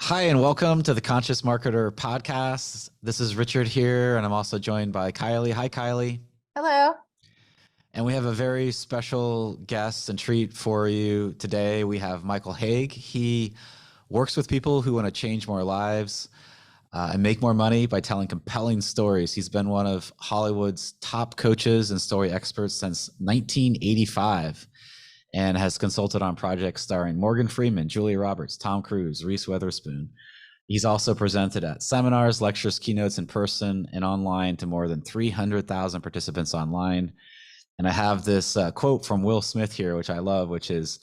Hi, and welcome to the Conscious Marketer podcast. This is Richard here, and I'm also joined by Kylie. Hi, Kylie. Hello. And we have a very special guest and treat for you today. We have Michael Hauge. He works with people who want to change more lives and make more money by telling compelling stories. He's been one of Hollywood's top coaches and story experts since 1985. And has consulted on projects starring Morgan Freeman, Julia Roberts, Tom Cruise, Reese Witherspoon. He's also presented at seminars, lectures, keynotes in person and online to more than 300,000 participants online. And I have this quote from Will Smith here, which I love, which is,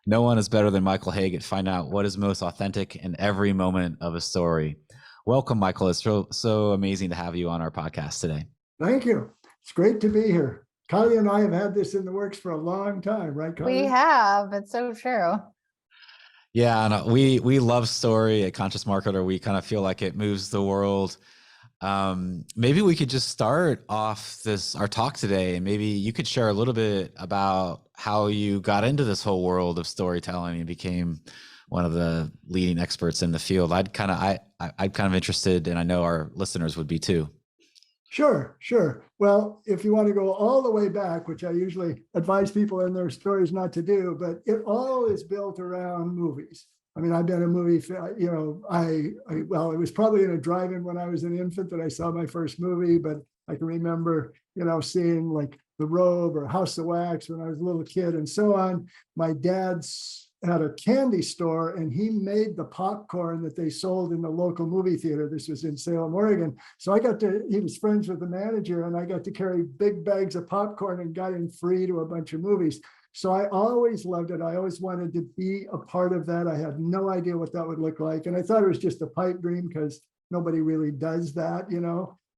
"No one is better than Michael Hauge at finding out what is most authentic in every moment of a story." Welcome, Michael. It's so amazing to have you on our podcast today. Thank you. It's great to be here. Kylie and I have had this in the works for a long time, right, Kylie? We have. It's so true. Yeah, and we love story at Conscious Marketer. We kind of feel like it moves the world. Maybe we could just start off our talk today, and maybe you could share a little bit about how you got into this whole world of storytelling and became one of the leading experts in the field. I'm kind of interested, and I know our listeners would be too. Sure. Well, if you want to go all the way back, which I usually advise people in their stories not to do, but it all is built around movies. I mean, I've been a movie, it was probably in a drive-in when I was an infant that I saw my first movie, but I can remember, seeing like The Robe or House of Wax when I was a little kid and so on. My dad's had a candy store and he made the popcorn that they sold in the local movie theater. This was in Salem, Oregon. So he was friends with the manager and I got to carry big bags of popcorn and got in free to a bunch of movies. So I always loved it. I always wanted to be a part of that. I had no idea what that would look like. And I thought it was just a pipe dream because nobody really does that,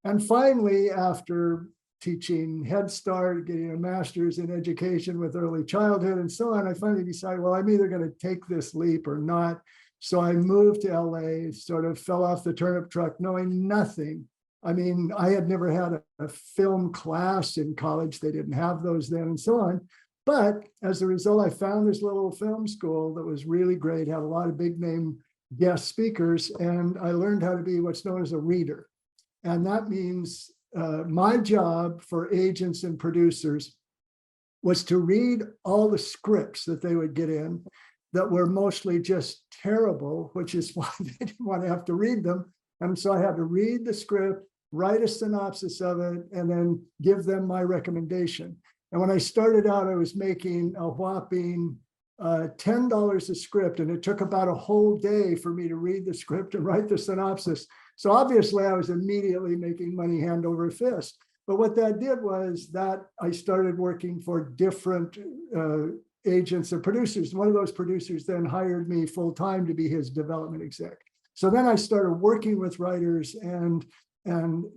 And finally, after teaching Head Start, getting a master's in education with early childhood and so on, I finally decided, well, I'm either going to take this leap or not. So I moved to LA, sort of fell off the turnip truck, knowing nothing. I mean, I had never had a film class in college. They didn't have those then and so on. But as a result, I found this little film school that was really great, had a lot of big name guest speakers, and I learned how to be what's known as a reader. And that means my job for agents and producers was to read all the scripts that they would get in that were mostly just terrible, which is why they didn't want to have to read them. And so I had to read the script, write a synopsis of it, and then give them my recommendation. And when I started out, I was making a whopping $10 a script, and it took about a whole day for me to read the script and write the synopsis. So obviously I was immediately making money hand over fist. But what that did was that I started working for different agents and producers. One of those producers then hired me full time to be his development exec. So then I started working with writers and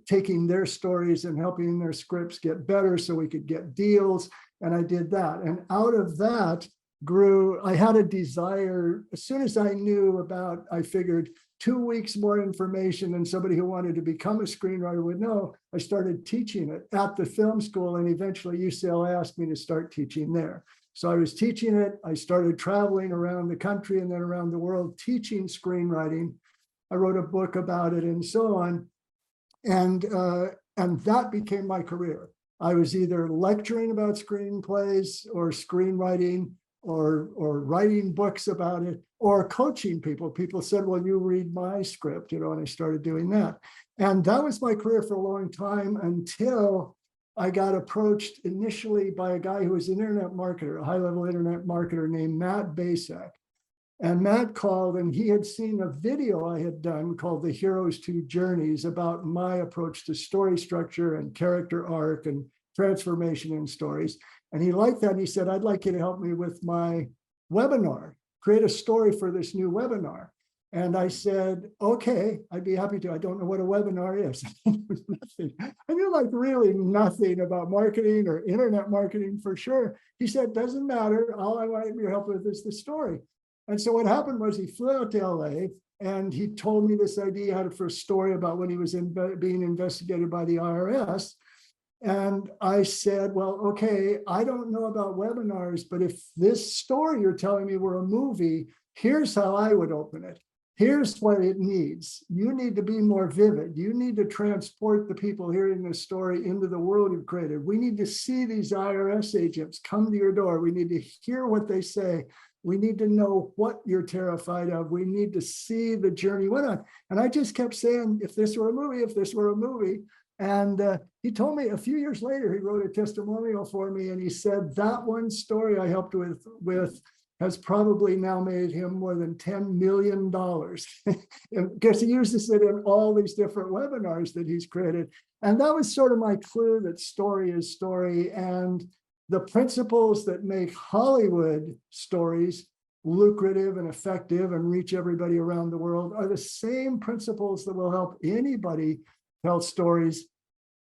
taking their stories and helping their scripts get better so we could get deals. And I did that. And out of that I had a desire, as soon as I knew about, I figured 2 weeks more information than somebody who wanted to become a screenwriter would know, I started teaching it at the film school, and eventually UCLA asked me to start teaching there. So I was teaching it. I started traveling around the country and then around the world teaching screenwriting. I wrote a book about it and so on. And that became my career. I was either lecturing about screenplays or screenwriting or writing books about it or coaching people. People said, well, you read my script, and I started doing that. And that was my career for a long time until I got approached initially by a guy who was an internet marketer, a high-level internet marketer named Matt Basak. And Matt called, and he had seen a video I had done called The Hero's Two Journeys about my approach to story structure and character arc and transformation in stories. And he liked that. And he said, I'd like you to help me with my webinar, create a story for this new webinar. And I said, okay, I'd be happy to. I don't know what a webinar is. Nothing. I knew like really nothing about marketing or internet marketing for sure. He said, doesn't matter. All I want your help with is the story. And so what happened was he flew out to LA and he told me this idea for a story about when he was being investigated by the IRS. And I said, well, okay, I don't know about webinars, but if this story you're telling me were a movie, here's how I would open it. here's what it needs. You need to be more vivid. You need to transport the people hearing this story into the world you've created. We need to see these IRS agents come to your door. We need to hear what they say. We need to know what you're terrified of. We need to see the journey went on. And I just kept saying, if this were a movie, if this were a movie. And he told me a few years later, he wrote a testimonial for me, and he said that one story I helped with has probably now made him more than $10 million. Because he uses it in all these different webinars that he's created. And that was sort of my clue that story is story. And the principles that make Hollywood stories lucrative and effective and reach everybody around the world are the same principles that will help anybody tell stories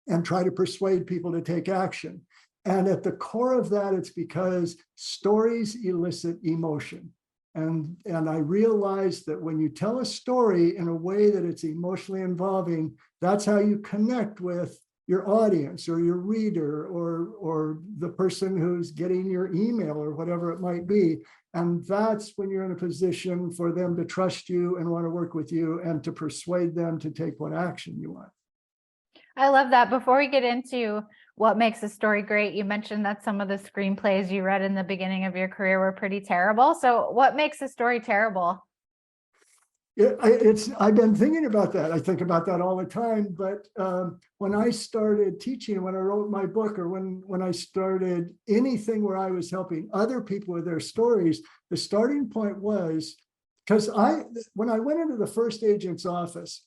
and try to persuade people to take action. And at the core of that, it's because stories elicit emotion. And I realized that when you tell a story in a way that it's emotionally involving, that's how you connect with your audience or your reader or the person who's getting your email or whatever it might be. And that's when you're in a position for them to trust you and want to work with you and to persuade them to take what action you want. I love that. Before we get into what makes a story great, you mentioned that some of the screenplays you read in the beginning of your career were pretty terrible. So what makes a story terrible? I've been thinking about that. I think about that all the time. But when I started teaching, when I wrote my book, or when I started anything where I was helping other people with their stories, the starting point was because when I went into the first agent's office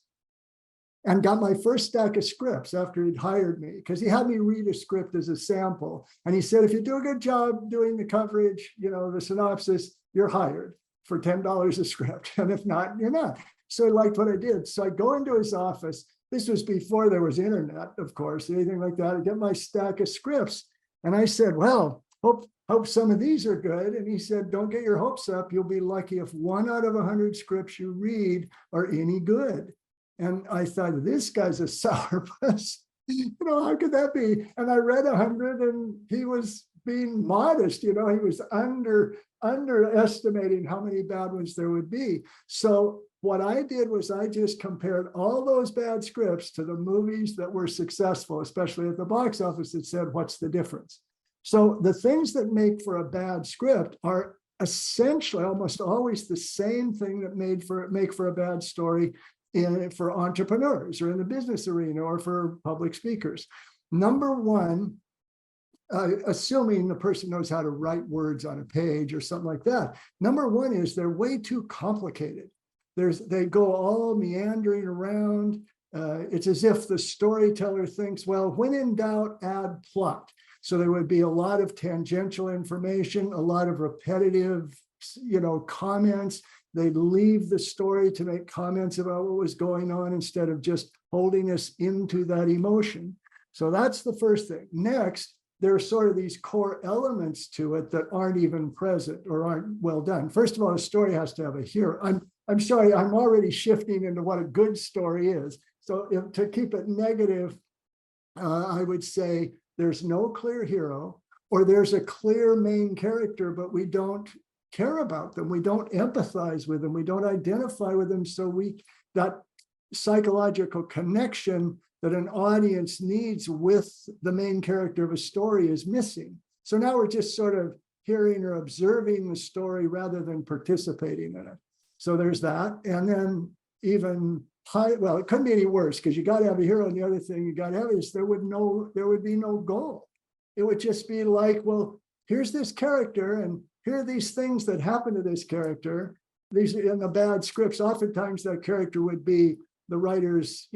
and got my first stack of scripts after he'd hired me, because he had me read a script as a sample. And he said, if you do a good job doing the coverage, the synopsis, you're hired for $10 a script. And if not, you're not. So he liked what I did. So I go into his office. This was before there was internet, of course, anything like that. I get my stack of scripts. And I said, well, hope some of these are good. And he said, don't get your hopes up. You'll be lucky if 1 out of 100 scripts you read are any good. And I thought, this guy's a sourpuss. How could that be? And I read 100 and he was being modest, he was underestimating how many bad ones there would be. So what I did was I just compared all those bad scripts to the movies that were successful, especially at the box office, that said, what's the difference? So the things that make for a bad script are essentially almost always the same thing that make for a bad story for entrepreneurs or in the business arena or for public speakers. Number one, assuming the person knows how to write words on a page or something like that. Number one is they're way too complicated. They go all meandering around. It's as if the storyteller thinks, well, when in doubt, add plot. So there would be a lot of tangential information, a lot of repetitive, comments. They'd leave the story to make comments about what was going on instead of just holding us into that emotion. So that's the first thing. Next, there are sort of these core elements to it that aren't even present or aren't well done. First of all, a story has to have a hero. I'm sorry, I'm already shifting into what a good story is. So to keep it negative, I would say there's no clear hero, or there's a clear main character, but we don't care about them. We don't empathize with them. We don't identify with them. So that psychological connection that an audience needs with the main character of a story is missing. So now we're just sort of hearing or observing the story rather than participating in it. So there's that. And then even it couldn't be any worse, because you got to have a hero. And the other thing you got to have is there would be no goal. It would just be like, well, here's this character and here are these things that happen to this character. These in the bad scripts, oftentimes that character would be the writer's,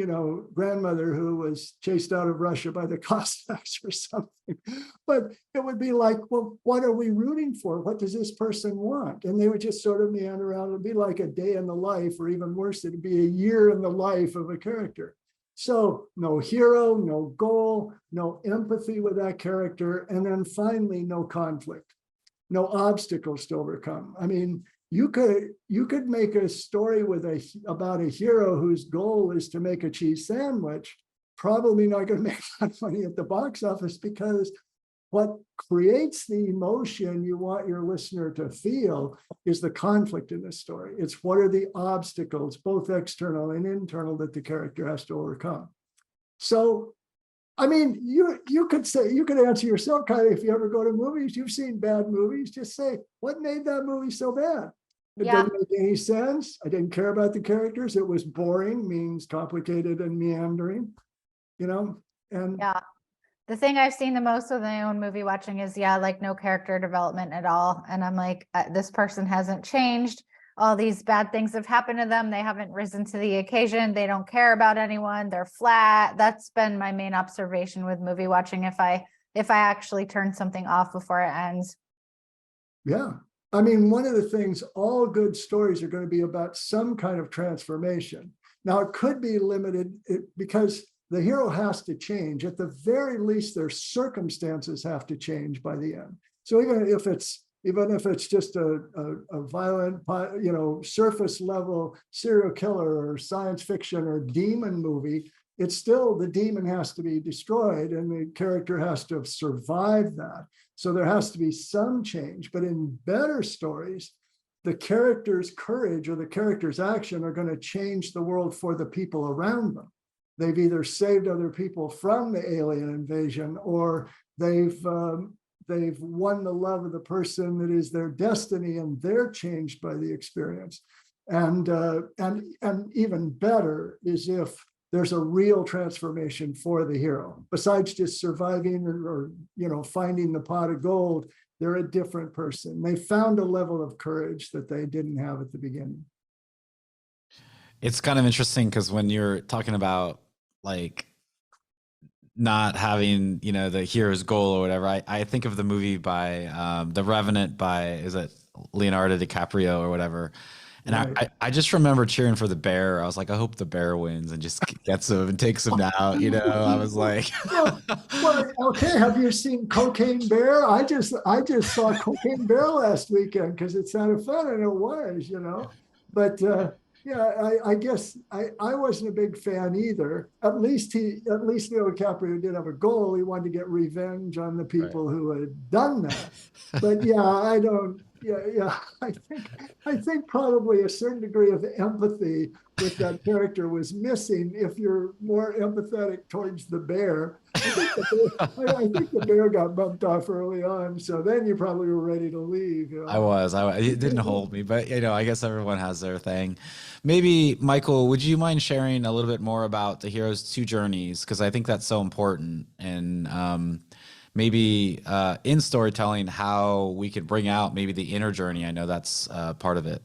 grandmother who was chased out of Russia by the Cossacks or something. But it would be like, well, what are we rooting for? What does this person want? And they would just sort of meander around. It'd be like a day in the life, or even worse, it'd be a year in the life of a character. So no hero, no goal, no empathy with that character. And then finally, no conflict, no obstacles to overcome. I mean, you could make a story about a hero whose goal is to make a cheese sandwich, probably not going to make that money at the box office, because what creates the emotion you want your listener to feel is the conflict in the story. It's what are the obstacles, both external and internal, that the character has to overcome. So, I mean, you could answer yourself, Kylie, if you ever go to movies, you've seen bad movies, just say, what made that movie so bad? It doesn't make any sense. I didn't care about the characters. It was boring, means complicated and meandering, and Yeah. The thing I've seen the most with my own movie watching is, like no character development at all. And I'm like, this person hasn't changed. All these bad things have happened to them. They haven't risen to the occasion. They don't care about anyone. They're flat. That's been my main observation with movie watching. If I actually turn something off before it ends. Yeah. I mean, one of the things, all good stories are going to be about some kind of transformation. Now, it could be limited because the hero has to change. At the very least, their circumstances have to change by the end. So even if it's just a violent, surface level serial killer or science fiction or demon movie, it's still, the demon has to be destroyed and the character has to have survived that. So there has to be some change. But in better stories, the character's courage or the character's action are going to change the world for the people around them. They've either saved other people from the alien invasion, or they've won the love of the person that is their destiny, and they're changed by the experience. And even better is if there's a real transformation for the hero. Besides just surviving or finding the pot of gold, they're a different person. They found a level of courage that they didn't have at the beginning. It's kind of interesting because when you're talking about like not having, the hero's goal or whatever, I think of the movie by The Revenant by, is it Leonardo DiCaprio or whatever? And right. I just remember cheering for the bear. I was like, I hope the bear wins and just gets him and takes him out. I was like, well, okay. Have you seen Cocaine Bear? I just saw Cocaine Bear last weekend because it sounded fun, and it was, But I guess I wasn't a big fan either. At least Leo DiCaprio did have a goal. He wanted to get revenge on the people who had done that. But I don't. I think probably a certain degree of empathy with that character was missing if you're more empathetic towards the bear. I think the bear got bumped off early on, so then you probably were ready to leave. I was. It didn't hold me, but I guess everyone has their thing. Maybe, Michael, would you mind sharing a little bit more about the hero's two journeys? Because I think that's so important, and maybe in storytelling, how we could bring out maybe the inner journey. I know that's part of it.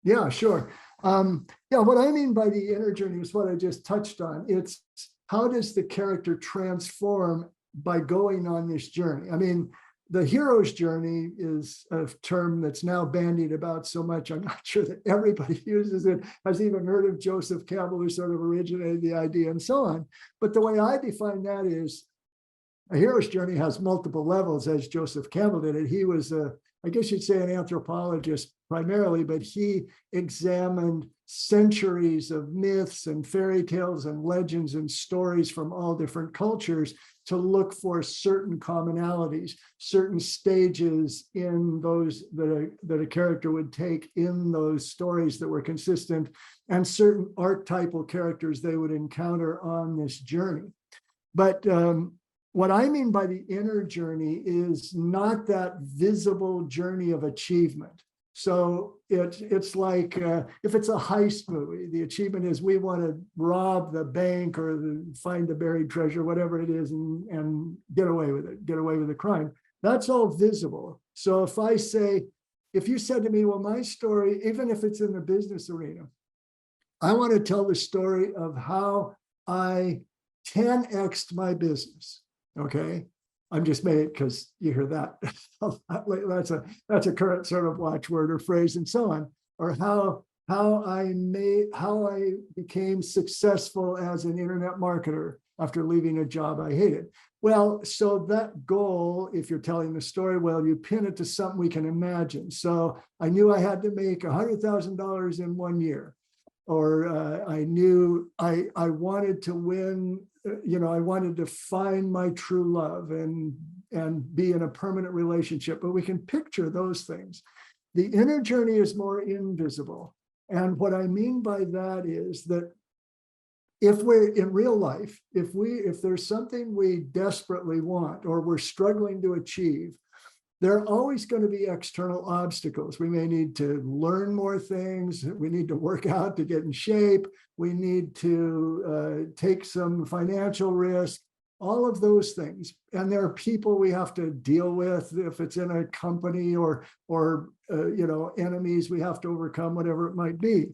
Yeah, sure. What I mean by the inner journey is what I just touched on. It's how does the character transform by going on this journey? I mean, the hero's journey is a term that's now bandied about so much. I'm not sure that everybody uses it, has even heard of Joseph Campbell, who sort of originated the idea, and so on. But the way I define that is a hero's journey has multiple levels, as Joseph Campbell did it. He was, I guess you'd say, an anthropologist primarily, but he examined centuries of myths and fairy tales and legends and stories from all different cultures to look for certain commonalities, certain stages in those that a character would take in those stories that were consistent, and certain archetypal characters they would encounter on this journey. But what I mean by the inner journey is not that visible journey of achievement. So it's like if it's a heist movie, the achievement is we want to rob the bank or find the buried treasure, whatever it is, and get away with it, get away with the crime. That's all visible. So if you said to me, well, my story, even if it's in the business arena, I want to tell the story of how I 10x'd my business. Okay. I'm just made it because you hear that. that's a current sort of watchword or phrase, and so on. Or how I became successful as an internet marketer after leaving a job I hated. Well, so that goal, if you're telling the story well, you pin it to something we can imagine. So I knew I had to make $100,000 in 1 year. Or I knew I wanted to win, I wanted to find my true love and and be in a permanent relationship, but we can picture those things. The inner journey is more invisible. And what I mean by that is that if we're in real life, if there's something we desperately want or we're struggling to achieve, there are always going to be external obstacles. We may need to learn more things. We need to work out to get in shape. We need to take some financial risk, all of those things. And there are people we have to deal with if it's in a company or enemies we have to overcome, whatever it might be.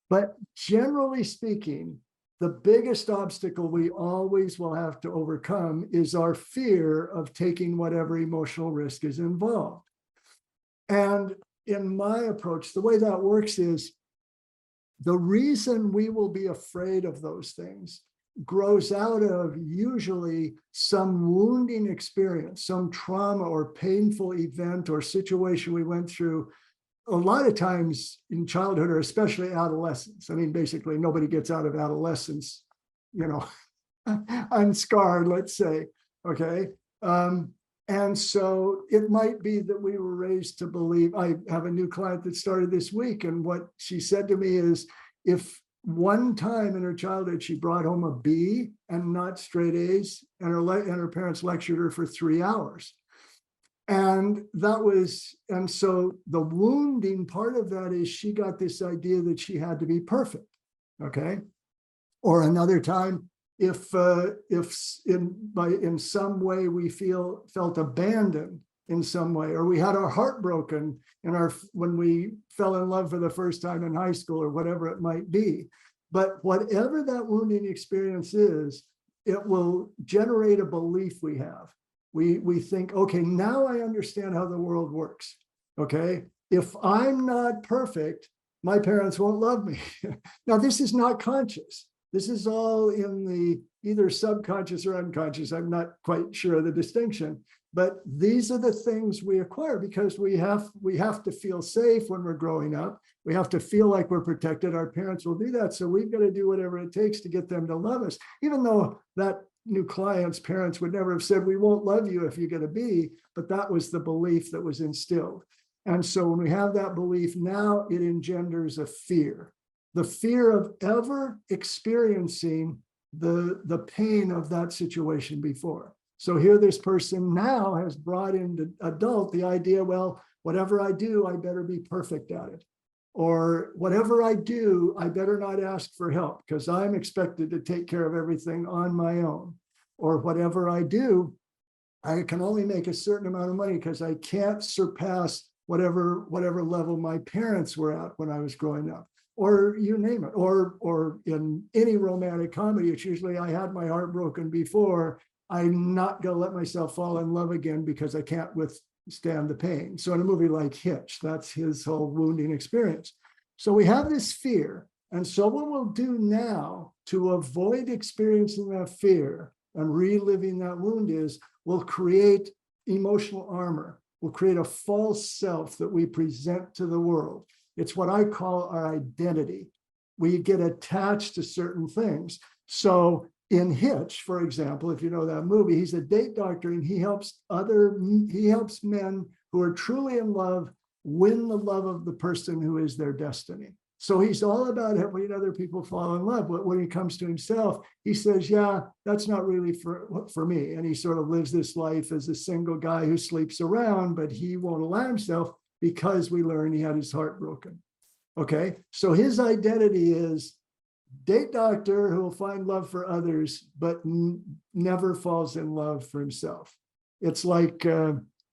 But generally speaking, the biggest obstacle we always will have to overcome is our fear of taking whatever emotional risk is involved. And in my approach, the way that works is the reason we will be afraid of those things grows out of usually some wounding experience, some trauma or painful event or situation we went through. A lot of times in childhood, or especially adolescence. I mean, basically nobody gets out of adolescence, unscarred, let's say, okay? And so it might be that we were raised to believe. I have a new client that started this week, and what she said to me is, if one time in her childhood she brought home a B and not straight A's, and her parents lectured her for 3 hours. And so the wounding part of that is she got this idea that she had to be perfect, okay? Or another time, if in some way we felt abandoned in some way, or we had our heart broken when we fell in love for the first time in high school, or whatever it might be. But whatever that wounding experience is, it will generate a belief we have. We think, okay, now I understand how the world works. Okay, if I'm not perfect, my parents won't love me. Now, this is not conscious. This is all in the either subconscious or unconscious. I'm not quite sure of the distinction, but these are the things we acquire because we have to feel safe when we're growing up. We have to feel like we're protected. Our parents will do that. So we've got to do whatever it takes to get them to love us, even though that new client's parents would never have said, we won't love you if you're going to be, but that was the belief that was instilled. And so when we have that belief, now it engenders a fear, the fear of ever experiencing the pain of that situation before. So here this person now has brought into adult the idea, well, whatever I do, I better be perfect at it. Or whatever I do, I better not ask for help because I'm expected to take care of everything on my own. Or whatever I do, I can only make a certain amount of money because I can't surpass whatever level my parents were at when I was growing up. Or you name it. Or in any romantic comedy, it's usually I had my heart broken before. I'm not going to let myself fall in love again because I can't withstand the pain. So in a movie like Hitch, that's his whole wounding experience. So we have this fear. And so what we'll do now to avoid experiencing that fear and reliving that wound is we'll create emotional armor. We'll create a false self that we present to the world. It's what I call our identity. We get attached to certain things. So in Hitch, for example, if you know that movie, he's a date doctor and he helps men who are truly in love win the love of the person who is their destiny. So he's all about helping other people fall in love. But when he comes to himself, he says, yeah, that's not really for me. And he sort of lives this life as a single guy who sleeps around, but he won't allow himself because we learn he had his heart broken. Okay, so his identity is date doctor who will find love for others, but never falls in love for himself. It's like,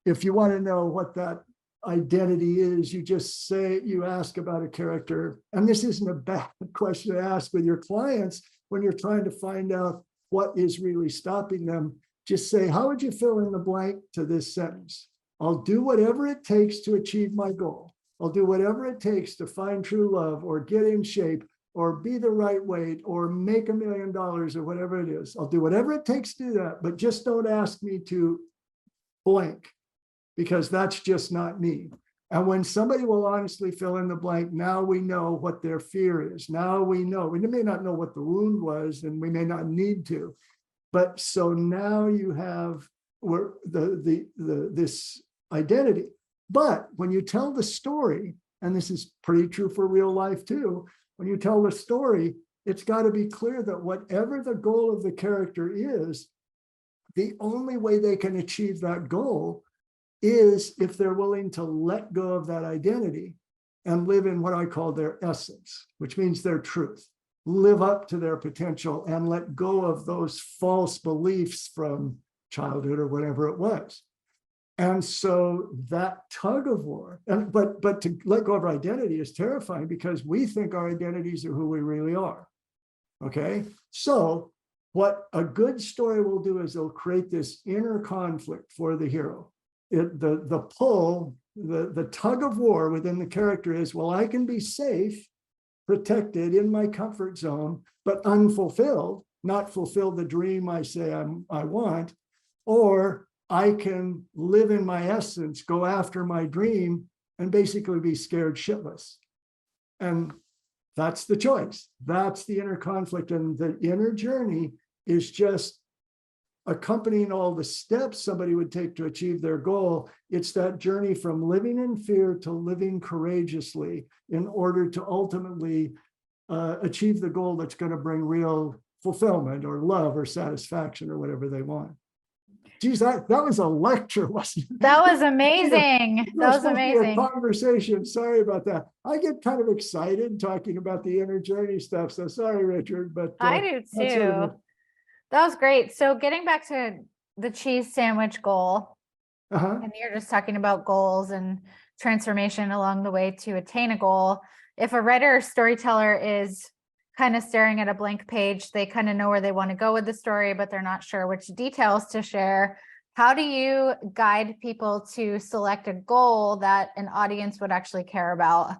if you want to know what that identity is, you ask about a character, and this isn't a bad question to ask with your clients when you're trying to find out what is really stopping them. Just say, how would you fill in the blank to this sentence? I'll do whatever it takes to achieve my goal. I'll do whatever it takes to find true love or get in shape or be the right weight or make $1 million or whatever it is. I'll do whatever it takes to do that, but just don't ask me to blank, because that's just not me. And when somebody will honestly fill in the blank, now we know what their fear is. Now we know. We may not know what the wound was, and we may not need to. But so now you have this identity. But when you tell the story, and this is pretty true for real life too, when you tell the story, it's got to be clear that whatever the goal of the character is, the only way they can achieve that goal is if they're willing to let go of that identity and live in what I call their essence, which means their truth, live up to their potential and let go of those false beliefs from childhood or whatever it was. And so that tug of war, but to let go of our identity is terrifying because we think our identities are who we really are. Okay, so what a good story will do is it'll create this inner conflict for the hero. The pull, the tug of war within the character is, well, I can be safe, protected in my comfort zone, but unfulfilled, not fulfill the dream I say I want, or I can live in my essence, go after my dream, and basically be scared shitless. And that's the choice. That's the inner conflict. And the inner journey is just accompanying all the steps somebody would take to achieve their goal. It's that journey from living in fear to living courageously in order to ultimately achieve the goal that's going to bring real fulfillment or love or satisfaction or whatever they want. Geez, that was a lecture, wasn't it? That was amazing. That was amazing. A conversation. Sorry about that. I get kind of excited talking about the inner journey stuff. So sorry, Richard, but I do too. That was great. So getting back to the cheese sandwich goal, and you're just talking about goals and transformation along the way to attain a goal. If a writer or storyteller is kind of staring at a blank page, they kind of know where they want to go with the story, but they're not sure which details to share. How do you guide people to select a goal that an audience would actually care about?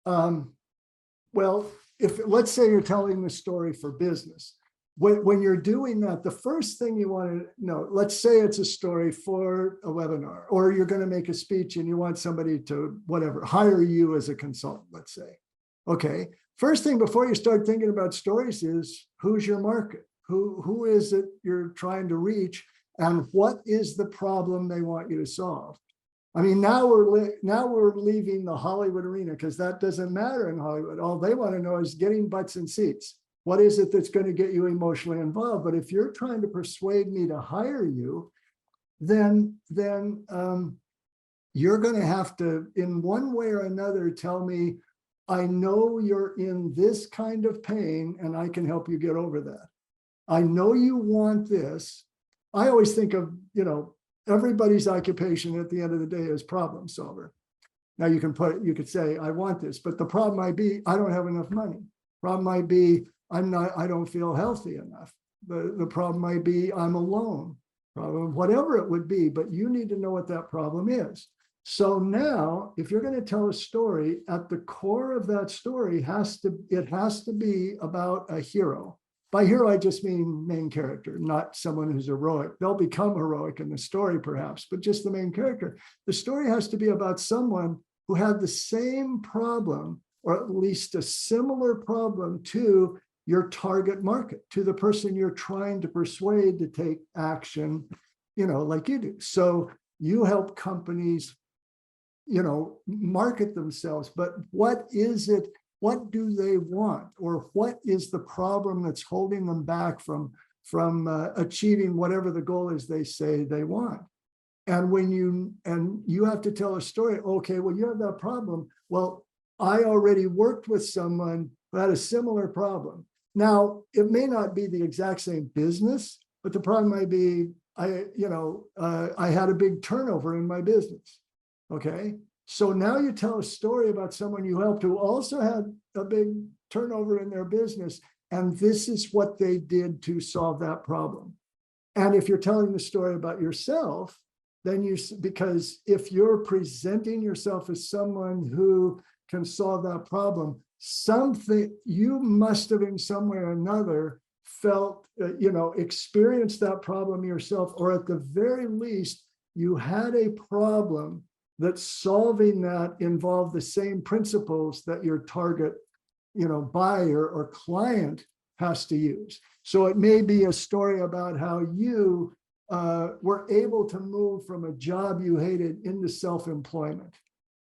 Well, let's say you're telling the story for business. When you're doing that, the first thing you want to know, let's say it's a story for a webinar, or you're going to make a speech and you want somebody to, whatever, hire you as a consultant, let's say. Okay, first thing before you start thinking about stories is, who's your market? Who is it you're trying to reach? And what is the problem they want you to solve? I mean, now we're leaving the Hollywood arena because that doesn't matter in Hollywood. All they want to know is getting butts in seats. What is it that's going to get you emotionally involved? But if you're trying to persuade me to hire you, then you're going to have to, in one way or another, tell me, I know you're in this kind of pain and I can help you get over that. I know you want this. I always think of, everybody's occupation at the end of the day is problem solver. Now you could say, I want this, but the problem might be, I don't have enough money. Problem might be, I don't feel healthy enough. The problem might be, I'm alone. Problem, whatever it would be, but you need to know what that problem is. So now, if you're going to tell a story, at the core of that story it has to be about a hero. By hero, I just mean main character, not someone who's heroic. They'll become heroic in the story, perhaps, but just the main character. The story has to be about someone who had the same problem, or at least a similar problem to your target market, to the person you're trying to persuade to take action, like you do. So you help companies, market themselves, but what is it? What do they want? Or what is the problem that's holding them back from achieving whatever the goal is they say they want? And you have to tell a story. Okay, well, you have that problem. Well, I already worked with someone who had a similar problem. Now, it may not be the exact same business, but the problem might be, I had a big turnover in my business. Okay. So now you tell a story about someone you helped who also had a big turnover in their business. And this is what they did to solve that problem. And if you're telling the story about yourself, then because if you're presenting yourself as someone who can solve that problem, something you must have in some way or another felt, experienced that problem yourself, or at the very least, you had a problem that solving that involved the same principles that your target, buyer or client has to use. So it may be a story about how you were able to move from a job you hated into self-employment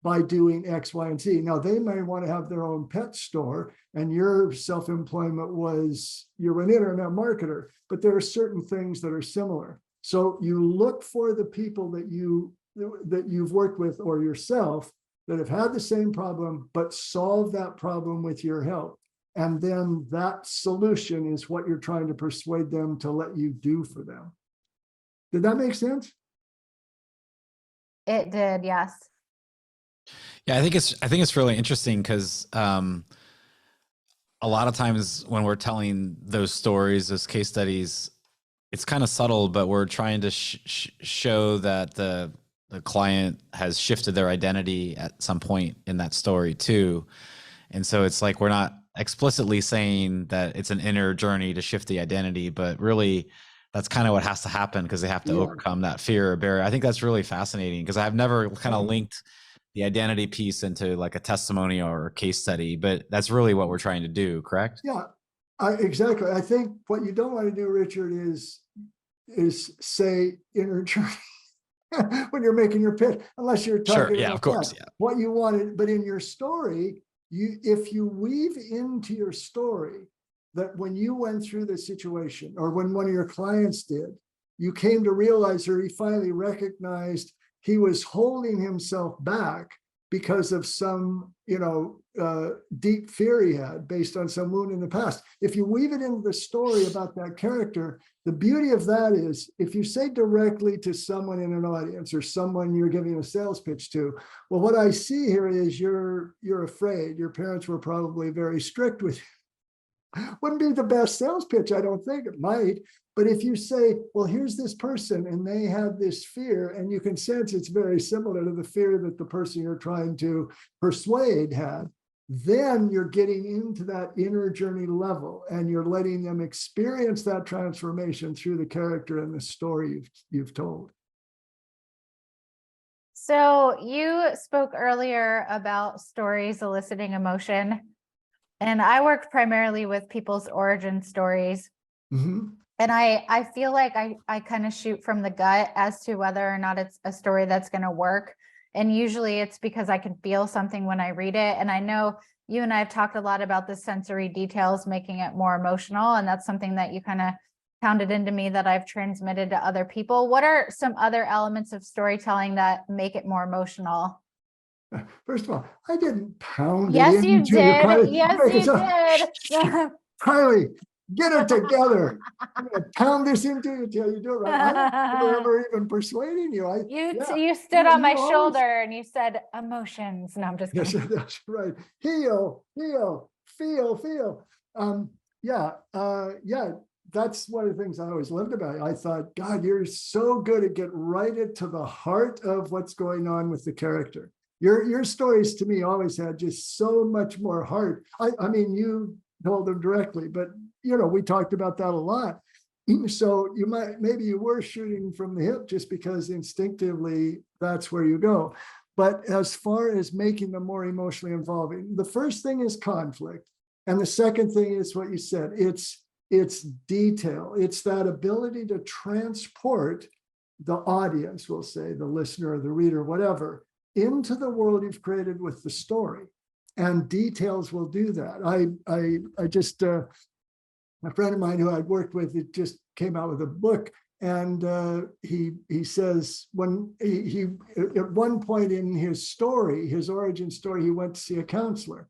by doing X, Y, and Z. Now, they may want to have their own pet store, and your self-employment was you're an internet marketer, but there are certain things that are similar. So you look for the people that you've worked with or yourself that have had the same problem, but solve that problem with your help. And then that solution is what you're trying to persuade them to let you do for them. Did that make sense? It did, yes. Yeah, I think it's really interesting because a lot of times when we're telling those stories, those case studies, it's kind of subtle, but we're trying to show that the client has shifted their identity at some point in that story too. And so it's like we're not explicitly saying that it's an inner journey to shift the identity, but really that's kind of what has to happen because they have to overcome that fear or barrier. I think that's really fascinating because I've never kind of linked the identity piece into like a testimony or a case study, but that's really what we're trying to do, correct? Yeah, exactly. I think what you don't want to do, Richard, is say inner journey when you're making your pitch, unless you're talking yeah, about of course, yeah. what you wanted. But in your story, if you weave into your story that when you went through the situation or when one of your clients did, you came to realize, or he finally recognized he was holding himself back because of some, deep fear he had based on some wound in the past. If you weave it into the story about that character, the beauty of that is if you say directly to someone in an audience or someone you're giving a sales pitch to, well, what I see here is you're afraid. Your parents were probably very strict with you. Wouldn't be the best sales pitch, I don't think. It might. But if you say, well, here's this person and they have this fear, and you can sense it's very similar to the fear that the person you're trying to persuade had, then you're getting into that inner journey level and you're letting them experience that transformation through the character and the story you've told. So you spoke earlier about stories eliciting emotion, and I worked primarily with people's origin stories. Mm-hmm. And I feel like I kind of shoot from the gut as to whether or not it's a story that's going to work. And usually it's because I can feel something when I read it. And I know you and I have talked a lot about the sensory details, making it more emotional. And that's something that you kind of pounded into me that I've transmitted to other people. What are some other elements of storytelling that make it more emotional? First of all, I didn't pound Yes, it you into you. did. Yes, you did. Kylie, get it together. I'm going to pound this into you until you do it right. I don't ever even persuading you. You stood on my shoulder and you said emotions. No, I'm just kidding. Yes, that's right. Feel. That's one of the things I always loved about it. I thought, God, you're so good at getting right into the heart of what's going on with the character. Your stories to me always had just so much more heart. I mean, you told them directly, but we talked about that a lot. So maybe you were shooting from the hip just because instinctively that's where you go. But as far as making them more emotionally involving, the first thing is conflict. And the second thing is what you said, it's detail. It's that ability to transport the audience, we'll say, the listener or the reader, whatever, into the world you've created with the story. And details will do that. I just, a friend of mine who I'd worked with, it just came out with a book. And he says when he at one point in his story, his origin story, he went to see a counselor.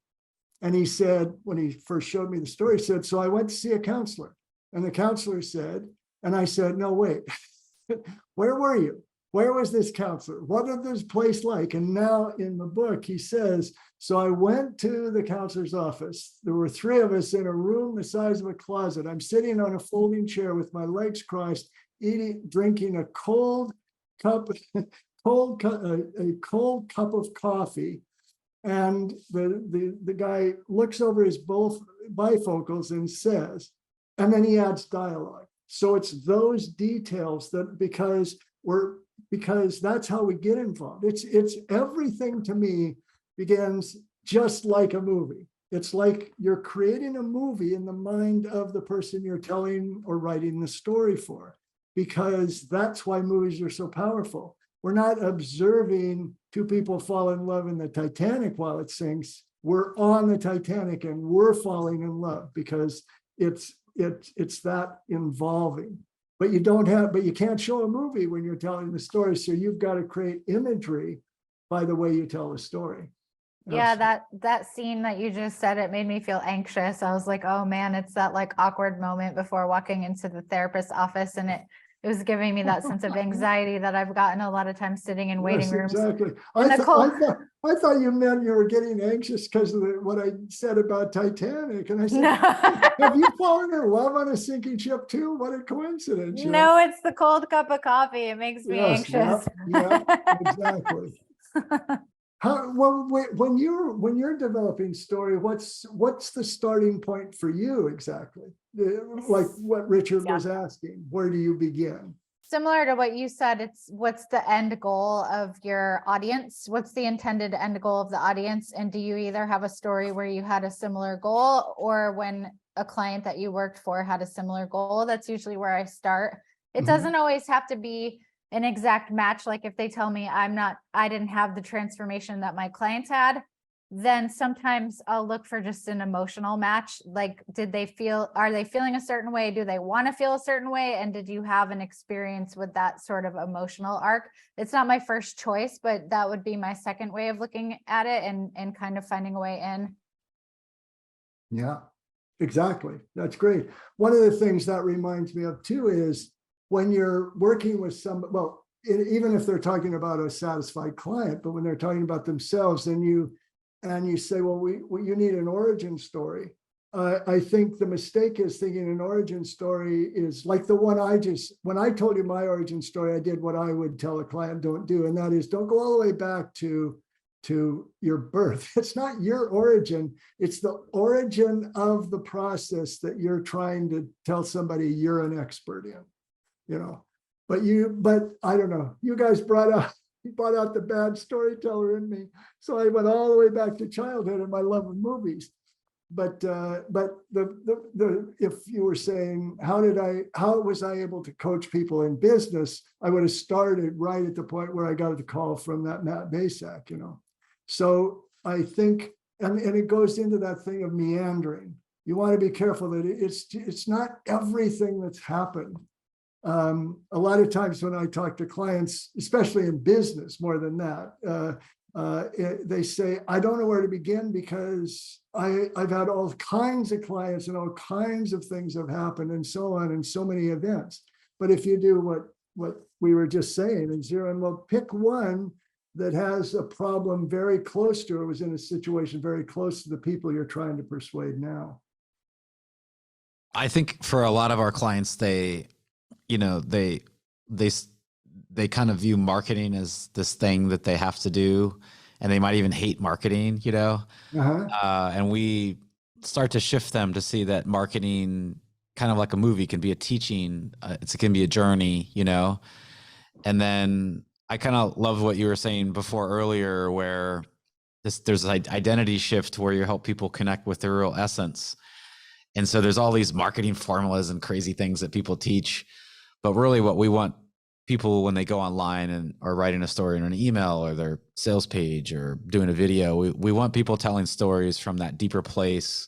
And he said, when he first showed me the story, he said, so I went to see a counselor. And the counselor said, and I said, no, wait, where were you? Where was this counselor? What is this place like? And now in the book, he says, so I went to the counselor's office. There were three of us in a room the size of a closet. I'm sitting on a folding chair with my legs crossed, drinking a cold cup of coffee. And the guy looks over his both bifocals and says, and then he adds dialogue. So it's those details that because that's how we get involved. It's everything to me begins just like a movie. It's like you're creating a movie in the mind of the person you're telling or writing the story for. because that's why movies are so powerful. We're not observing two people fall in love in the Titanic while it sinks. We're on the Titanic and we're falling in love because it's that involving. But you can't show a movie when you're telling the story. So you've got to create imagery by the way you tell the story. Yeah, that scene that you just said, it made me feel anxious. I was like, oh man, it's that like awkward moment before walking into the therapist's office, and it was giving me that sense of anxiety that I've gotten a lot of times sitting in waiting rooms. Exactly. And I thought you meant you were getting anxious because of what I said about Titanic. And I said, have you fallen in love on a sinking ship too? What a coincidence. No, it's the cold cup of coffee. It makes me anxious. Yeah, exactly. When you're developing story, what's the starting point for you exactly? Like what Richard was asking, where do you begin? Similar to what you said, it's what's the end goal of your audience? What's the intended end goal of the audience? And do you either have a story where you had a similar goal, or when a client that you worked for had a similar goal? That's usually where I start. It doesn't always have to be an exact match. Like if they tell me I didn't have the transformation that my clients had, then sometimes I'll look for just an emotional match. Like, are they feeling a certain way? Do they want to feel a certain way? And did you have an experience with that sort of emotional arc? It's not my first choice, but that would be my second way of looking at it and kind of finding a way in. Yeah, exactly. That's great. One of the things that reminds me of too is when you're working with even if they're talking about a satisfied client, but when they're talking about themselves, then you say, well, you need an origin story. I think the mistake is thinking an origin story is like the one when I told you my origin story, I did what I would tell a client don't do. And that is, don't go all the way back to your birth. It's not your origin. It's the origin of the process that you're trying to tell somebody you're an expert in. But I don't know, you guys brought out the bad storyteller in me. So I went all the way back to childhood and my love of movies. But if you were saying, how was I able to coach people in business? I would have started right at the point where I got the call from that Matt Basak, So I think, and it goes into that thing of meandering. You want to be careful that it's not everything that's happened. A lot of times when I talk to clients, especially in business, more than that, they say, I don't know where to begin because I've had all kinds of clients and all kinds of things have happened and so on, and so many events. But if you do what we were just saying and zeroing, well, pick one that has a problem very close to, or was in a situation very close to the people you're trying to persuade now. I think for a lot of our clients, they kind of view marketing as this thing that they have to do, and they might even hate marketing, and we start to shift them to see that marketing, kind of like a movie, can be a teaching, it can be a journey, and then I kind of love what you were saying before earlier, where there's an identity shift where you help people connect with their real essence. And so there's all these marketing formulas and crazy things that people teach. But really what we want people, when they go online and are writing a story in an email or their sales page or doing a video, we want people telling stories from that deeper place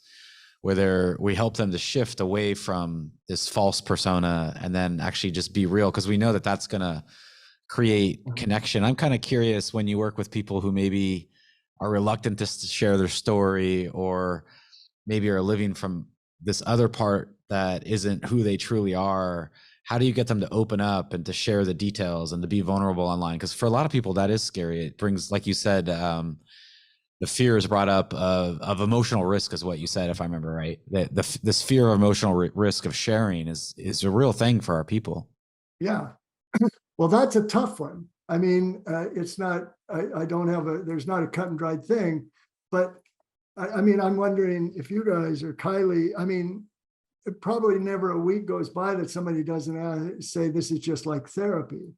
where we help them to shift away from this false persona and then actually just be real, because we know that that's going to create connection. I'm kind of curious, when you work with people who maybe are reluctant to share their story, or maybe are living from this other part that isn't who they truly are, how do you get them to open up and to share the details and to be vulnerable online? Because for a lot of people, that is scary. It brings, like you said, the fear is brought up of emotional risk, is what you said, if I remember right. This fear of emotional risk of sharing is a real thing for our people. Yeah. Well, that's a tough one. I mean, it's not, there's not a cut and dried thing, but I mean, I'm wondering if you guys or Kylie, I mean, probably never a week goes by that somebody doesn't say this is just like therapy.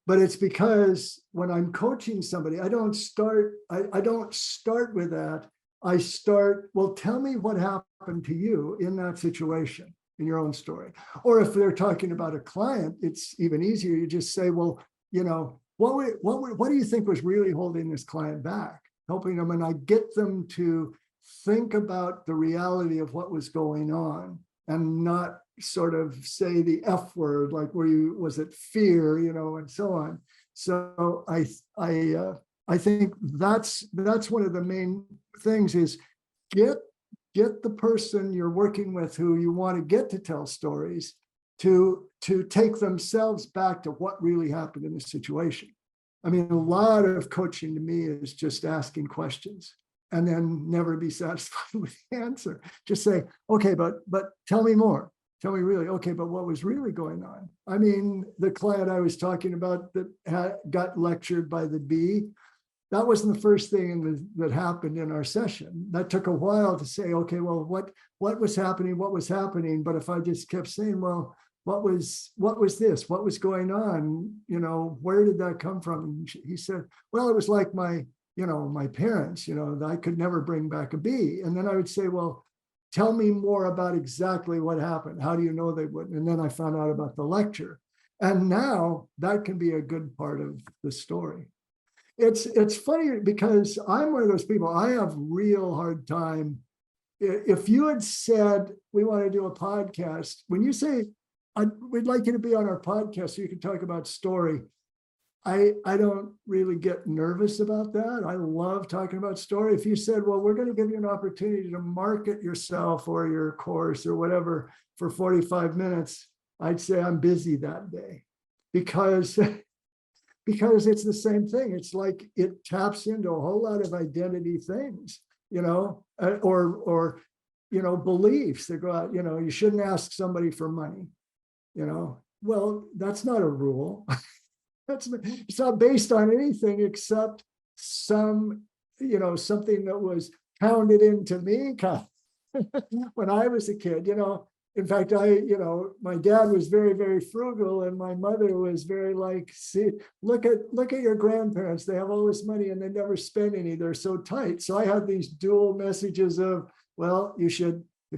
But it's because when I'm coaching somebody, I don't start with that. I start, well, tell me what happened to you in that situation. in your own story. Or if they're talking about a client, it's even easier. You just say, well, what do you think was really holding this client back? Helping them, and I get them to think about the reality of what was going on and not sort of say the F word, like was it fear, and so on. So I think that's one of the main things is get the person you're working with who you want to get to tell stories to take themselves back to what really happened in the situation. I mean, a lot of coaching to me is just asking questions and then never be satisfied with the answer. Just say, okay, but tell me more. Tell me really, okay, but what was really going on? I mean, the client I was talking about that got lectured by the bee, that wasn't the first thing that happened in our session. That took a while to say, okay, well, what was happening? What was happening? But if I just kept saying, well, what was this? What was going on? Where did that come from? And he said, well, it was like my parents, I could never bring back a bee. And then I would say, well, tell me more about exactly what happened. How do you know they wouldn't? And then I found out about the lecture. And now that can be a good part of the story. It's funny because I'm one of those people, I have real hard time. If you had said, we want to do a podcast, when you say, we'd like you to be on our podcast so you can talk about story, I don't really get nervous about that. I love talking about story. If you said, well, we're going to give you an opportunity to market yourself or your course or whatever for 45 minutes, I'd say I'm busy that day because it's the same thing. It's like it taps into a whole lot of identity things, or beliefs that go out, you shouldn't ask somebody for money, well, that's not a rule. It's not based on anything except something that was pounded into me when I was a kid, In fact, my dad was very, very frugal, and my mother was very like, see, look at your grandparents. They have all this money and they never spend any. They're so tight. So I had these dual messages of, well, if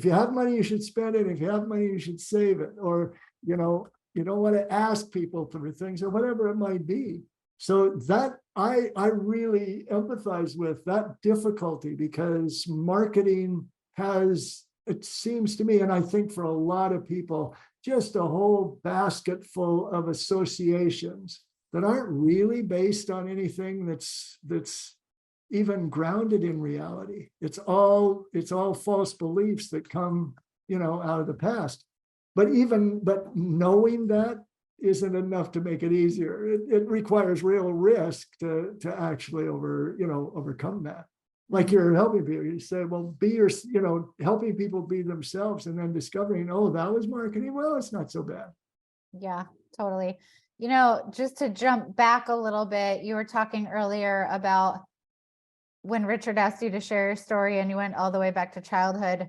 you have money, you should spend it. If you have money, you should save it. Or, you don't want to ask people for things or whatever it might be. So that I really empathize with that difficulty because marketing has, it seems to me, and I think for a lot of people, just a whole basket full of associations that aren't really based on anything that's even grounded in reality. It's all false beliefs that come, out of the past. But knowing that isn't enough to make it easier. It requires real risk to actually overcome that. Like you're helping people, you say, well, helping people be themselves and then discovering, oh, that was marketing. Well, it's not so bad. Yeah, totally. Just to jump back a little bit, you were talking earlier about when Richard asked you to share your story and you went all the way back to childhood.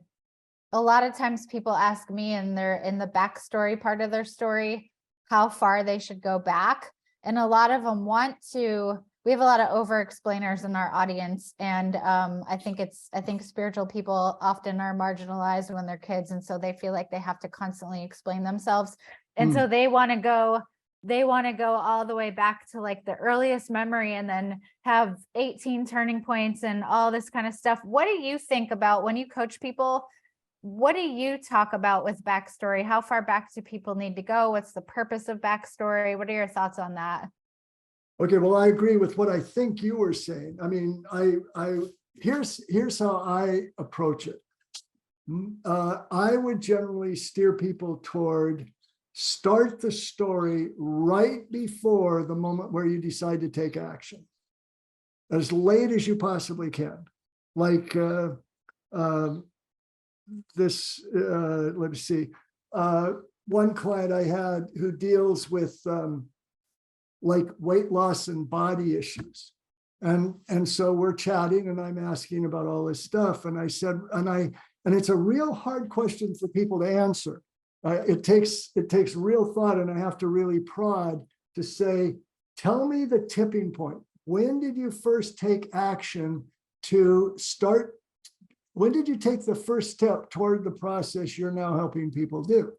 A lot of times people ask me and they're in the backstory part of their story, how far they should go back. And a lot of them we have a lot of over explainers in our audience. And I think spiritual people often are marginalized when they're kids. And so they feel like they have to constantly explain themselves. And so they want to go all the way back to like the earliest memory and then have 18 turning points and all this kind of stuff. What do you think about when you coach people? What do you talk about with backstory? How far back do people need to go? What's the purpose of backstory? What are your thoughts on that? Okay, well, I agree with what I think you were saying. I mean, here's how I approach it. I would generally steer people toward start the story right before the moment where you decide to take action, as late as you possibly can. Like let me see, one client I had who deals with like weight loss and body issues. And so we're chatting and I'm asking about all this stuff. And I said, and it's a real hard question for people to answer. It takes real thought, and I have to really prod to say, tell me the tipping point. When did you first take action to start when did you take the first step toward the process you're now helping people do?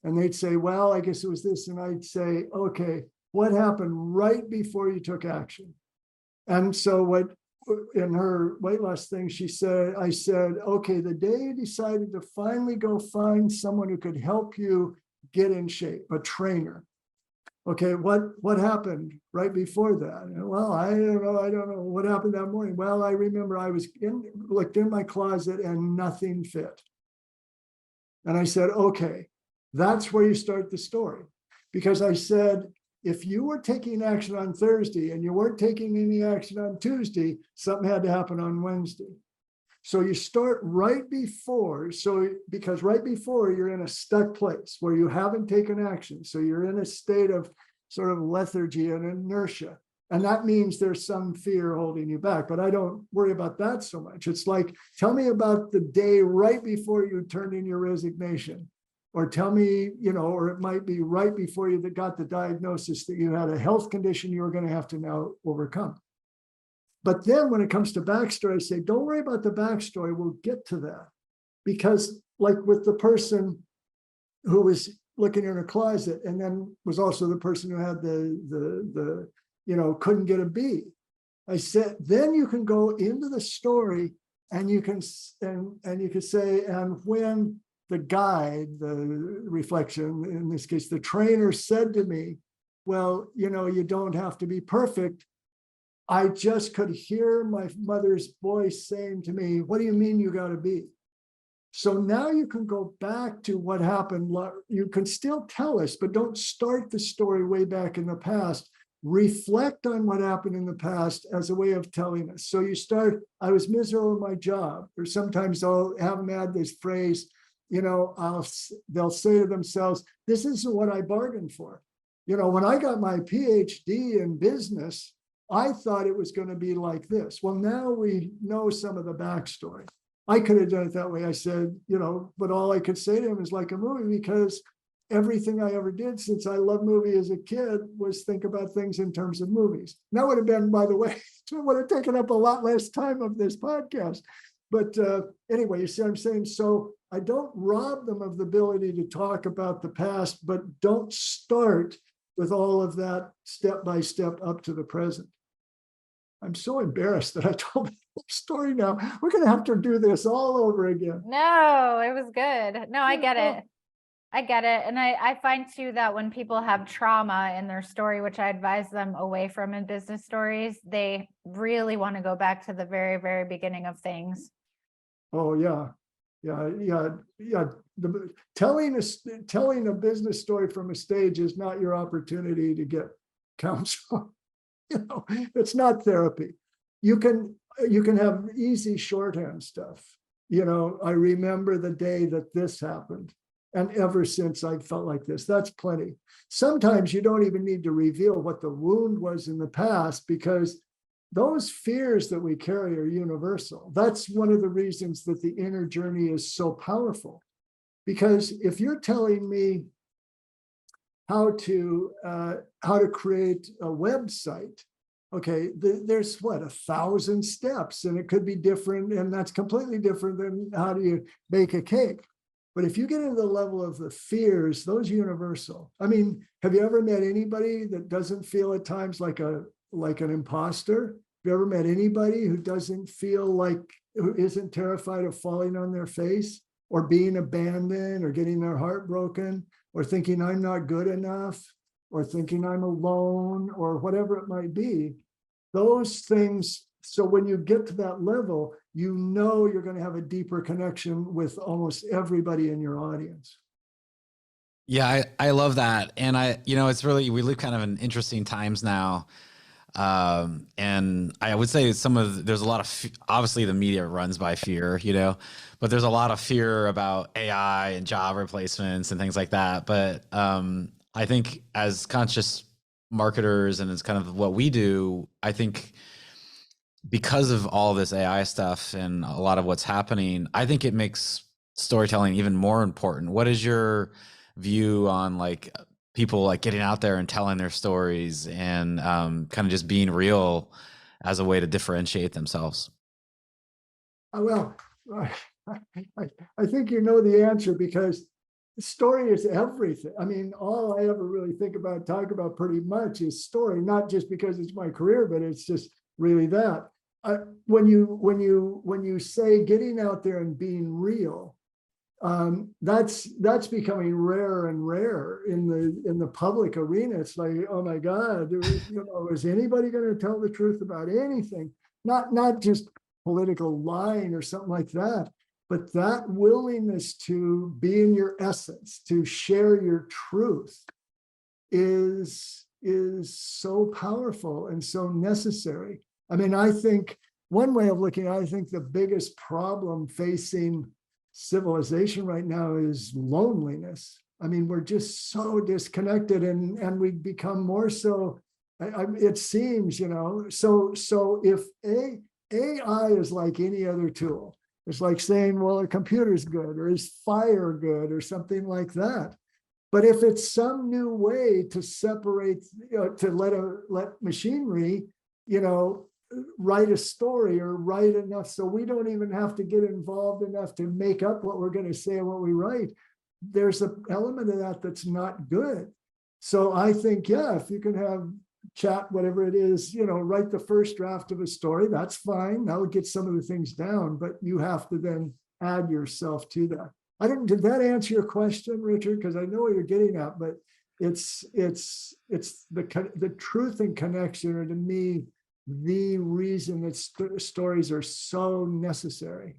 And they'd say, well, I guess it was this. And I'd say, okay, what happened right before you took action? And so what, in her weight loss thing, she said, I said, okay, the day you decided to finally go find someone who could help you get in shape, a trainer. Okay, what happened right before that? And, well, I don't know what happened that morning. Well, I remember I was looked in my closet and nothing fit. And I said, okay, that's where you start the story. Because I said, if you were taking action on Thursday and you weren't taking any action on Tuesday, something had to happen on Wednesday. So you start right before, because right before you're in a stuck place where you haven't taken action. So you're in a state of sort of lethargy and inertia. And that means there's some fear holding you back, but I don't worry about that so much. It's like, tell me about the day right before you turned in your resignation, or tell me, or it might be right before you got the diagnosis that you had a health condition you were going to have to now overcome. But then when it comes to backstory, I say, don't worry about the backstory. We'll get to that. Because like with the person who was looking in her closet and then was also the person who had the couldn't get a B. I said, then you can go into the story and you can say, and when the guide, the reflection, in this case, the trainer said to me, well, you don't have to be perfect. I just could hear my mother's voice saying to me, what do you mean you got to be? So now you can go back to what happened. You can still tell us, but don't start the story way back in the past. Reflect on what happened in the past as a way of telling us. So you start, I was miserable in my job, or sometimes I'll have them add this phrase, they'll say to themselves, this isn't what I bargained for. When I got my PhD in business, I thought it was going to be like this. Well, now we know some of the backstory. I could have done it that way. I said, but all I could say to him is like a movie, because everything I ever did since I loved movie as a kid was think about things in terms of movies. And that would have been, by the way, it would have taken up a lot less time of this podcast. But anyway, you see what I'm saying? So I don't rob them of the ability to talk about the past, but don't start with all of that step by step up to the present. I'm so embarrassed that I told the story now. We're going to have to do this all over again. No, it was good. No, I get it. I get it. And I find too that when people have trauma in their story, which I advise them away from in business stories, they really want to go back to the very, very beginning of things. Oh, yeah. Telling a business story from a stage is not your opportunity to get counsel. It's not therapy. You can have easy shorthand stuff. I remember the day that this happened, and ever since I felt like this. That's plenty. Sometimes you don't even need to reveal what the wound was in the past, because those fears that we carry are universal. That's one of the reasons that the inner journey is so powerful. Because if you're telling me how to create a website, okay, there's 1,000 steps, and it could be different, and that's completely different than how do you bake a cake. But if you get into the level of the fears, those are universal. I mean, have you ever met anybody that doesn't feel at times like an imposter? Have you ever met anybody who isn't terrified of falling on their face, or being abandoned, or getting their heart broken, or thinking I'm not good enough, or thinking I'm alone, or whatever it might be? Those things. So when you get to that level, you're going to have a deeper connection with almost everybody in your audience. Yeah, I love that. And it's really, we live kind of in interesting times now. And I would say there's a lot of, obviously the media runs by fear, but there's a lot of fear about AI and job replacements and things like that. But I think as conscious marketers, and it's kind of what we do, I think because of all this AI stuff and a lot of what's happening, I think it makes storytelling even more important. What is your view on people getting out there and telling their stories and kind of just being real as a way to differentiate themselves? Well, I think you know the answer, because story is everything. I mean, all I ever really talk about pretty much is story, not just because it's my career, but it's just really that. When you say getting out there and being real, that's becoming rarer and rarer in the public arena. It's like, oh my God, is anybody going to tell the truth about anything? Not just political lying or something like that, but that willingness to be in your essence, to share your truth, is so powerful and so necessary. I mean, I think one way of looking at it, I think the biggest problem facing civilization right now is loneliness. I mean, we're just so disconnected, and we become more so, it seems, so if AI is like any other tool, it's like saying, well, a computer's good, or is fire good, or something like that. But if it's some new way to separate, to let machinery, write a story, or write enough so we don't even have to get involved enough to make up what we're going to say and what we write, there's an element of that that's not good. So I think, yeah, if you can have chat, whatever it is, write the first draft of a story, that's fine. That'll get some of the things down, but you have to then add yourself to that. Did that answer your question, Richard? Because I know what you're getting at, but it's the truth and connection are, to me, the reason that stories are so necessary.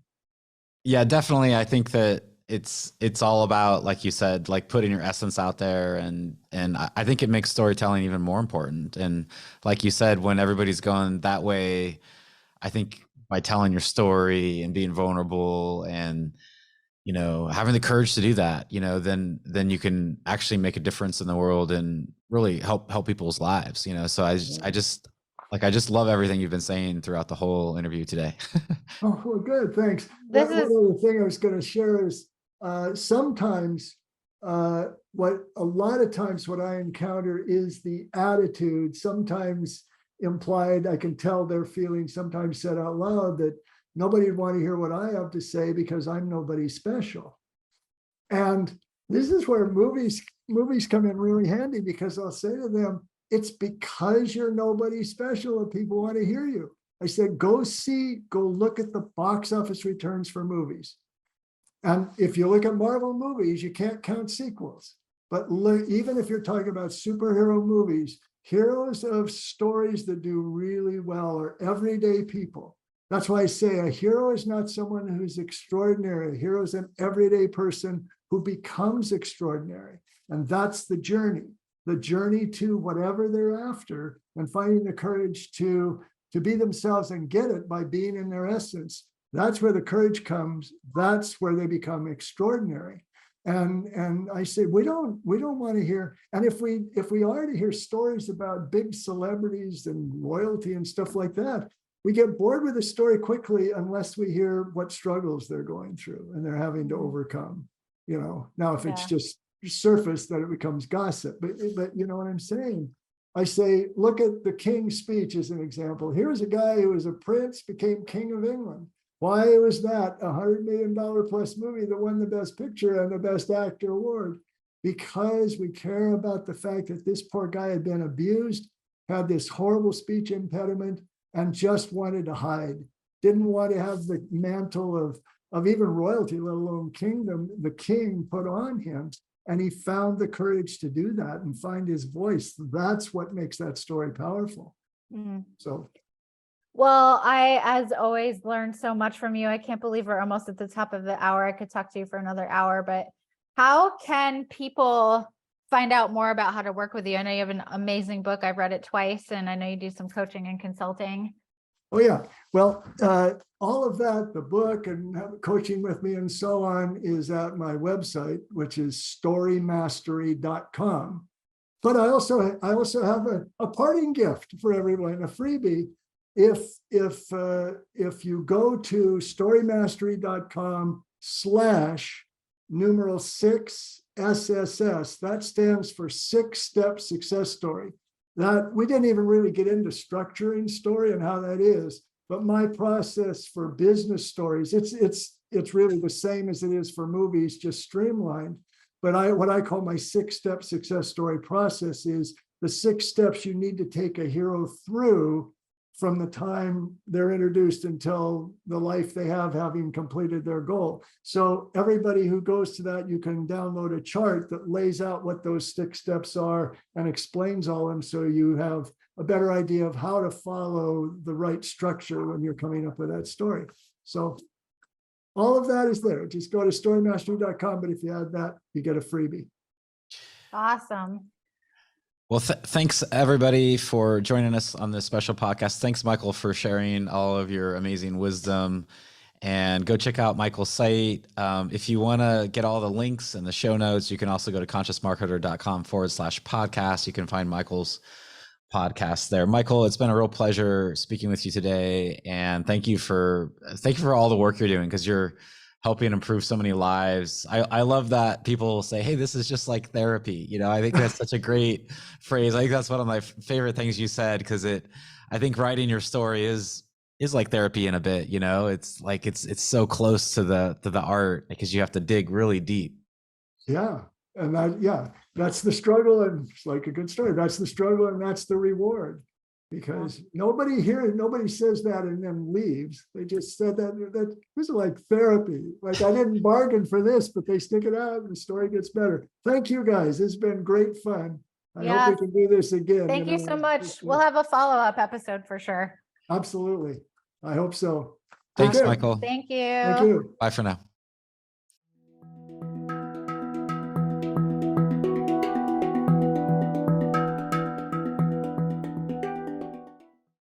Yeah, definitely. I think that it's all about, like you said, like putting your essence out there, and I think it makes storytelling even more important. And like you said, when everybody's going that way, I think by telling your story and being vulnerable and having the courage to do that, then you can actually make a difference in the world and really help people's lives. So I just love everything you've been saying throughout the whole interview today. Oh, well, good, thanks. This One is other thing I was going to share is sometimes a lot of times what I encounter is the attitude, sometimes implied, I can tell their feelings, sometimes said out loud, that nobody would want to hear what I have to say because I'm nobody special. And this is where movies come in really handy, because I'll say to them, it's because you're nobody special that people want to hear you. I said, go look at the box office returns for movies. And if you look at Marvel movies, you can't count sequels. But look, even if you're talking about superhero movies, heroes of stories that do really well are everyday people. That's why I say a hero is not someone who's extraordinary. A hero is an everyday person who becomes extraordinary. And that's the journey to whatever they're after, and finding the courage to be themselves and get it by being in their essence. That's where the courage comes. That's where they become extraordinary. And I say, we don't want to hear, and if we are to hear stories about big celebrities and royalty and stuff like that, we get bored with the story quickly unless we hear what struggles they're going through and they're having to overcome. Now if it's just surface, that it becomes gossip, but you know what I'm saying. I say, look at the King's Speech as an example. Here's a guy who was a prince, became King of England. Why was that $100 million plus movie that won the Best Picture and the Best Actor award? Because we care about the fact that this poor guy had been abused, had this horrible speech impediment, and just wanted to hide. Didn't want to have the mantle of even royalty, let alone kingdom, the king put on him. And he found the courage to do that and find his voice. That's what makes that story powerful. Mm. So, well, I, as always, learned so much from you. I can't believe we're almost at the top of the hour. I could talk to you for another hour, but how can people find out more about how to work with you? I know you have an amazing book. I've read it twice, and I know you do some coaching and consulting. oh yeah, well, all of that, the book and coaching with me and so on, is at my website, which is storymastery.com. But I also have a parting gift for everyone, a freebie. If you go to storymastery.com/6SSS, that stands for 6-step success story. That we didn't even really get into structuring story and how that is, but my process for business stories, it's it's really the same as it is for movies, just streamlined. But what I call my 6-step success story process is the 6 steps you need to take a hero through from the time they're introduced until the life they have, having completed their goal. So everybody who goes to that, you can download a chart that lays out what those 6 steps are and explains all of them, so you have a better idea of how to follow the right structure when you're coming up with that story. So all of that is there. Just go to storymastery.com, but if you add that, you get a freebie. Awesome. Well, thanks everybody for joining us on this special podcast. Thanks, Michael, for sharing all of your amazing wisdom. And go check out Michael's site. If you want to get all the links and the show notes, you can also go to consciousmarketer.com/podcast. You can find Michael's podcast there. Michael, it's been a real pleasure speaking with you today. And thank you for all the work you're doing, because you're helping improve so many lives. I love that people say, hey, this is just like therapy. You know, I think that's such a great phrase. I think that's one of my favorite things you said, because I think writing your story is like therapy in a bit. You know, it's like it's so close to the art, because you have to dig really deep. Yeah. And that's the struggle. And it's like a good story. That's the struggle, and that's the reward. Because nobody says that and then leaves. They just said that this is like therapy. Like, I didn't bargain for this, but they stick it out and the story gets better. Thank you guys. It's been great fun. I hope we can do this again. Thank you so much. We'll have a follow-up episode for sure. Absolutely. I hope so. Thanks, Michael. Thank you. Thank you. Bye for now.